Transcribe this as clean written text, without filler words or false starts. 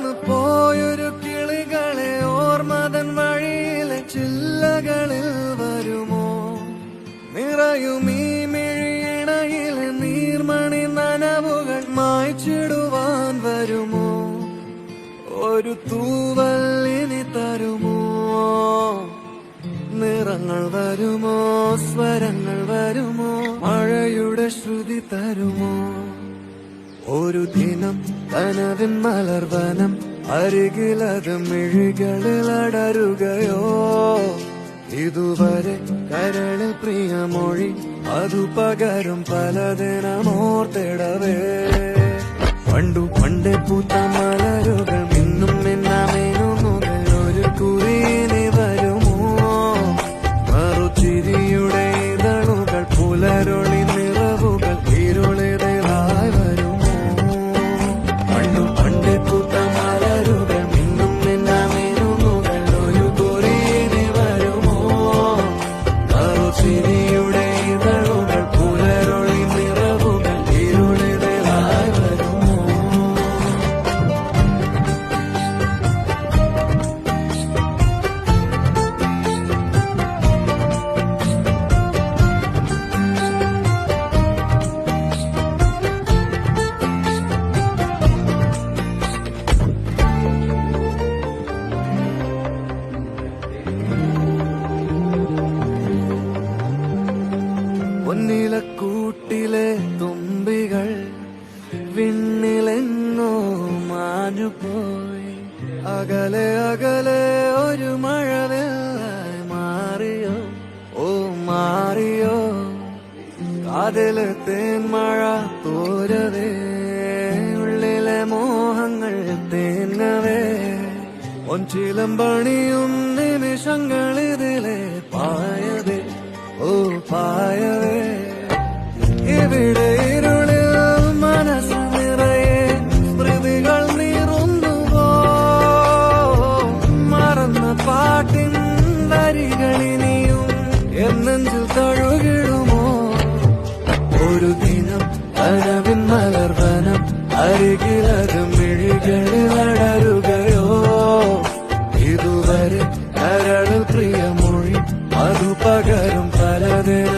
പറന്നു പോയൊരു കിളികളെ ഓർമ്മതൻ വഴിയിലെ ചില്ലകളിൽ വരുമോ? നിറയും ഈ മിഴിയിണയിലെ നീർമണി നനവുകൾ മായ്ച്ചിടുവാൻ വരുമോ? ഒരു തൂവല്ലിനി തരുമോ? നിറങ്ങൾ വരുമോ? സ്വരങ്ങൾ വരുമോ? മഴയുടെ ശ്രുതി തരുമോ? ഒരു ദിനം കനവിൻ മലർവനം അരികിലത് മിഴികളിൽ അടരുകയോ? ഇതുവരെ കരളിൽ പ്രിയമൊഴി അതു പകരും പലതിനമോർത്തിടവേ. പണ്ടേ പൂത്ത മലരുകൾ മിന്നും മിന്നാമേനുമുകൾ ഒരു കുറിയിനി വരുമോ? മറുചിരിയുടെ ഇതളുകൾ പുലരൊളി നിറവുകൾ ഇരുളിതലായി വരുമോ? പണ്ടേ പൂത്ത മലരുകൾ മിന്നും മിന്നാമേനുമുകൾ ഒരു കുറിയിനി വരുമോ? മറുചിരിയുടെ ഇതളുകൾ പുലരൊളി നിറവുകൾ ഇരുളിതലായി വരുമോ? പൊന്നിലക്കൂട്ടിലെ തുമ്പികൾ വിണ്ണിലെങ്ങോ മാഞ്ഞുപോയി. അകലെ അകലെ ഒരു മഴവെള്ളായി മാറിയോ? ഓ മാറിയോ? കാതിലെ തേന്മഴ തോരവേ, ഉള്ളിലെ മോഹങ്ങൾ തേങ്ങവേ. ഒഞ്ചിലമ്പണിയും നിമിഷങ്ങളിതിലെ പായവേ, ഓ പായവേ. ഇവിടെ ഇരുളിൽ മനസ്സ് നിറയെ സ്മൃതികൾ നീറുന്നുവോ? മറന്ന പാട്ടിൻ വരികളിനിയും എന്നെഞ്ചിൽ തഴുകിടുമോ? ഒരു ദിനം കനവിൻ മലർവനം അരികിലത് മിഴികളിൽ അടരുകയോ? ഇതുവരെ കരളിൽ പ്രിയമൊഴി അതു പകരും പലതിനും